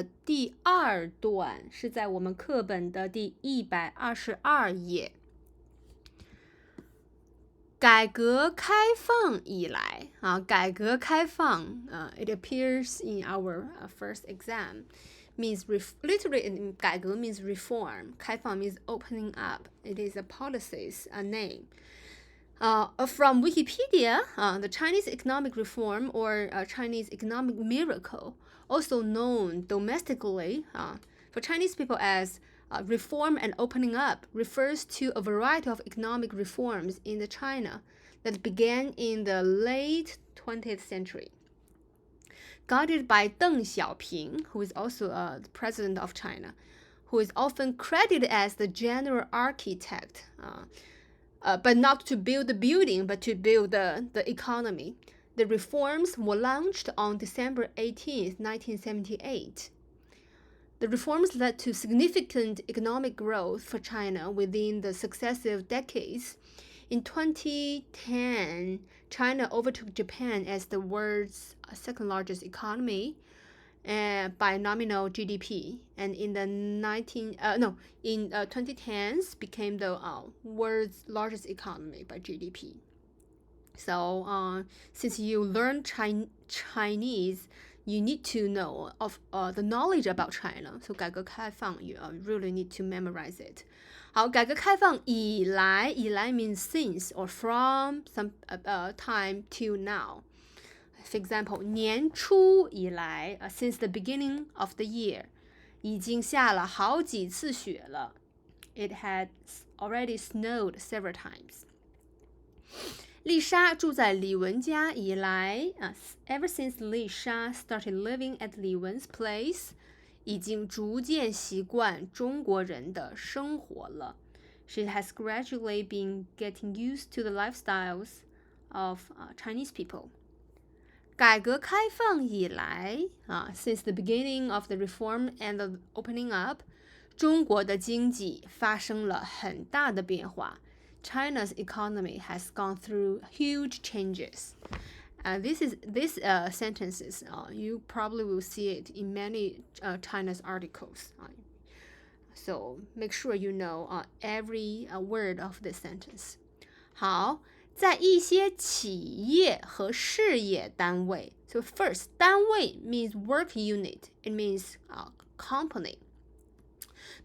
第2段是在我们课本的第122页。改革开放以来改革开放it appears in our first exam means literally 改革 means reform, 开放 means opening up. It is a policy's name. From Wikipedia, the Chinese economic reform or Chinese economic miracle, also known domestically for Chinese people as reform and opening up, refers to a variety of economic reforms in the China that began in the late 20th century. Guided by Deng Xiaoping, who is also the president of China, who is often credited as the general architect, but not to build the building, but to build the economy. The reforms were launched on December 18, 1978. The reforms led to significant economic growth for China within the successive decades. In 2010, China overtook Japan as the world's second largest economy by nominal GDP, and in the 2010s became the world's largest economy by GDP. So since you learn Chinese, you need to know of the knowledge about China. So 改革开放 you really need to memorize it. 好，改革开放以来 means since or from some time till now. For example, 年初以来since the beginning of the year, 已经下了好几次雪了. It had already snowed several times. 丽莎住在李文家以来ever since 丽莎 started living at 李文's place, 已经逐渐习惯中国人的生活了. She has gradually been getting used to the lifestyles of Chinese people. 改革开放以来since the beginning of the reform and the opening up, 中国的经济发生了很大的变化. China's economy has gone through huge changes. These sentences, you probably will see it in many China's articles. So make sure you know every word of this sentence. 好，在一些企业和事业单位. So first, 单位 means work unit. It means company.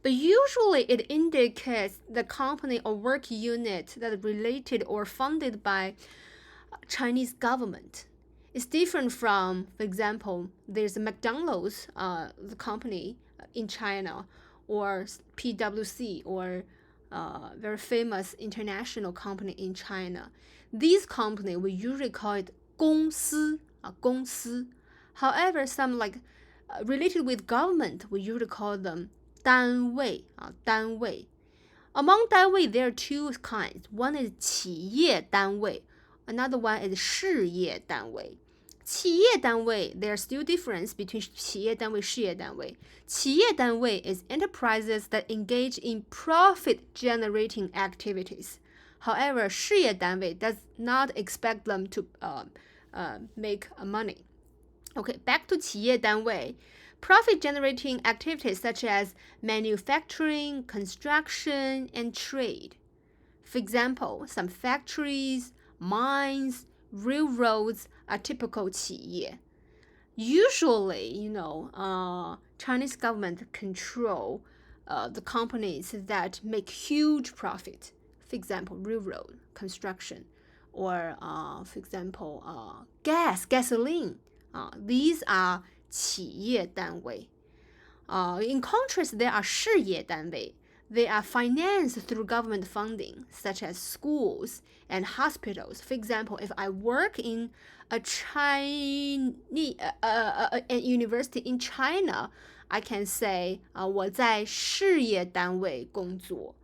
But usually it indicates the company or work unit that is related or funded by Chinese government. It's different from, for example, there's a McDonald's the company in China, or PwC, or very famous international company in China. These company we usually call it 公司, 公司. However, some related with government, we usually call them 单位, 单位. Among 单位, there are two kinds. One is 企业单位, another one is 事业单位. 企业单位, there are still difference between 企业单位, 事业单位. 企业单位 is enterprises that engage in profit-generating activities. However, 事业单位 does not expect them to make money. Okay, back to 企业单位. Profit-generating activities such as manufacturing, construction, and trade. For example, some factories, mines, railroads are typical 企业. Usually, Chinese government control the companies that make huge profit. For example, railroad, construction, or for example, gasoline. These are 企业单位. In contrast, there are 事业单位. They are financed through government funding, such as schools and hospitals. For example, if I work in a university in China, I can say 我在事业单位工作.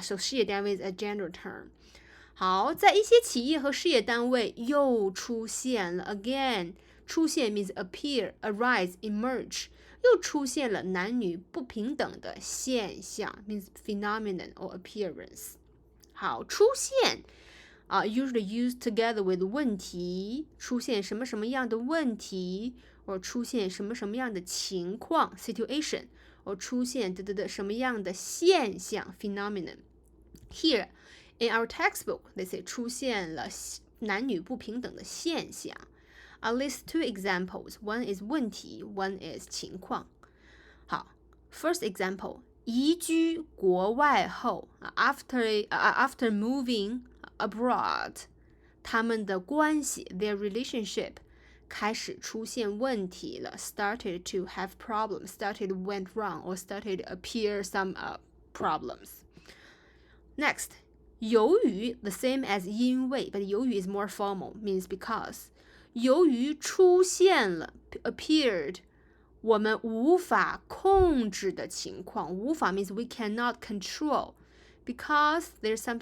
So 事业单位 is a general term. 好，在一些企业和事业单位又出现了 again. 出现 means appear, arise, emerge. 又出现了男女不平等的现象 means phenomenon or appearance. 好，出现usually used together with 问题，出现什么什么样的问题或出现什么什么样的情况 situation， 或出现什么样的现象 phenomenon。 Here in our textbook they say 出现了男女不平等的现象。I list two examples. One is 问题 one is 情况。好 first example， 移居国外后 after moving abroad， 他们的关系 their relationship 开始出现问题了 started to have problems, started went wrong or started appear some problems. Next, 由于 the same as 因为 but 由于 is more formal, means because. 由于出现了 appeared 我们无法控制的情况，无法 means we cannot control because there's some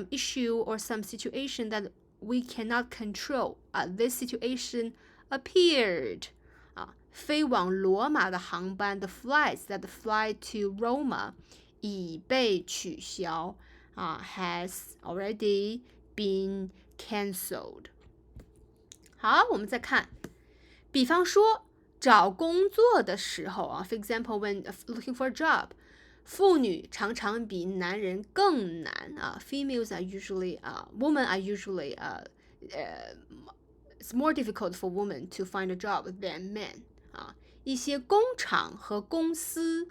issue or some situation that we cannot control. This situation appeared. 飞往罗马的航班 the flights that fly to Roma 已被取消has already been cancelled. 好，我们再看，比方说找工作的时候for example when looking for a job， 妇女常常比男人更难females are usually women are usually it's more difficult for women to find a job than men 一些工厂和公司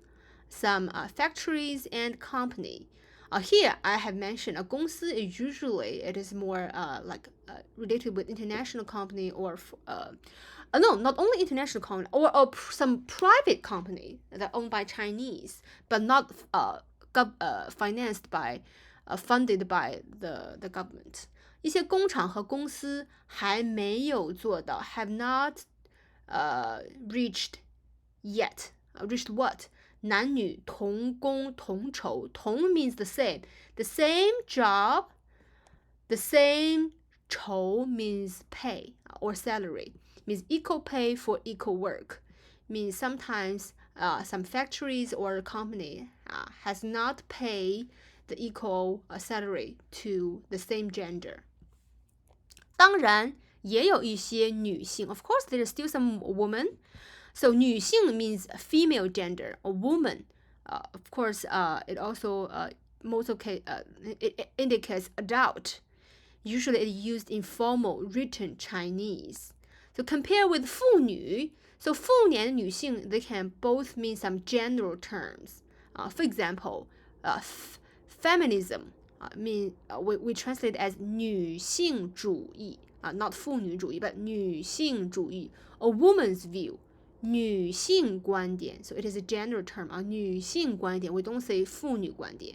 some factories and company。Here I have mentioned a 公司 is usually it is more like related with international company or no, not only international company or some private company that are owned by Chinese but not financed by funded by the government. 一些工厂和公司还没有做到 have not reached yet. Reached what? 男女同工同酬，同 means the same job, the same 酬 means pay or salary, means equal pay for equal work, means sometimes some factories or company has not paid the equal salary to the same gender. 当然也有一些女性 of course there is still some woman. So 女性 means female gender, a woman. Of course, it also most okay, it indicates adult. Usually it's used in formal written Chinese. So compare with 妇女. So 妇年女性 they can both mean some general terms. For example, feminism mean we translate as 女性主义 not 妇女主义 but 女性主义 a woman's view. 女性观点 so it is a general term 女性观点 we don't say 妇女观点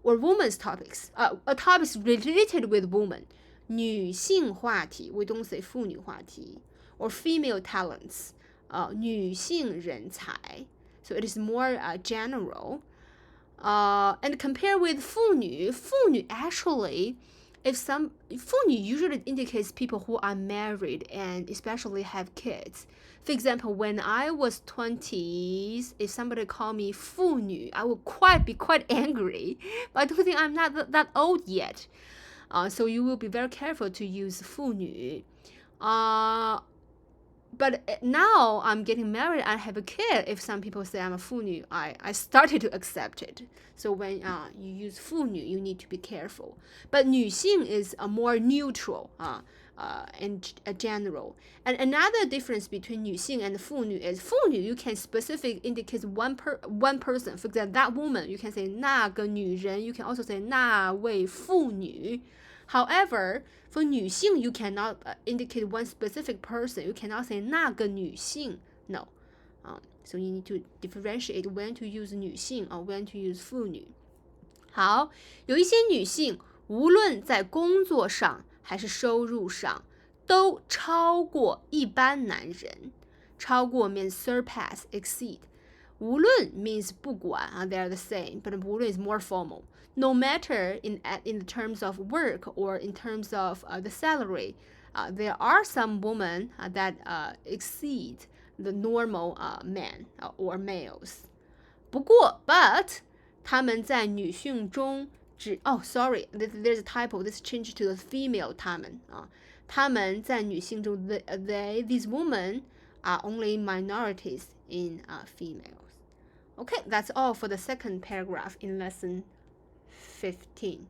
or women's topics a topics related with woman 女性话题 we don't say 妇女话题 or female talents 女性人才 so it is more general and compare with 妇女 actually if some 妇女 usually indicates people who are married and especially have kids. For example, when I was 20s, if somebody called me 妇女, I would be quite angry. But I don't think I'm not that old yet. So you will be very careful to use 妇女. But now I'm getting married, I have a kid. If some people say I'm a 妇女, I started to accept it. So when you use 妇女, you need to be careful. But 女性 is a more neutral and general. And another difference between 女性 and 妇女 is 妇女 you can specifically indicate one person. For example, that woman, you can say 那个女人. You can also say 那位妇女. However, for 女性 you cannot indicate one specific person. You cannot say 那个女性. No. So you need to differentiate when to use 女性 or when to use 妇女。好，有一些女性无论在工作上还是收入上都超过一般男人。超过 means surpass, exceed. 无论 means 不管they are the same, but 无论 is more formal. No matter in the terms of work or in terms of the salary, there are some women that exceed the normal men or males. 不过 but 他们在女性中there's a typo, this changed to the female 他们他们在女性中 these women are only minorities in females. Okay, that's all for the second paragraph in lesson 15.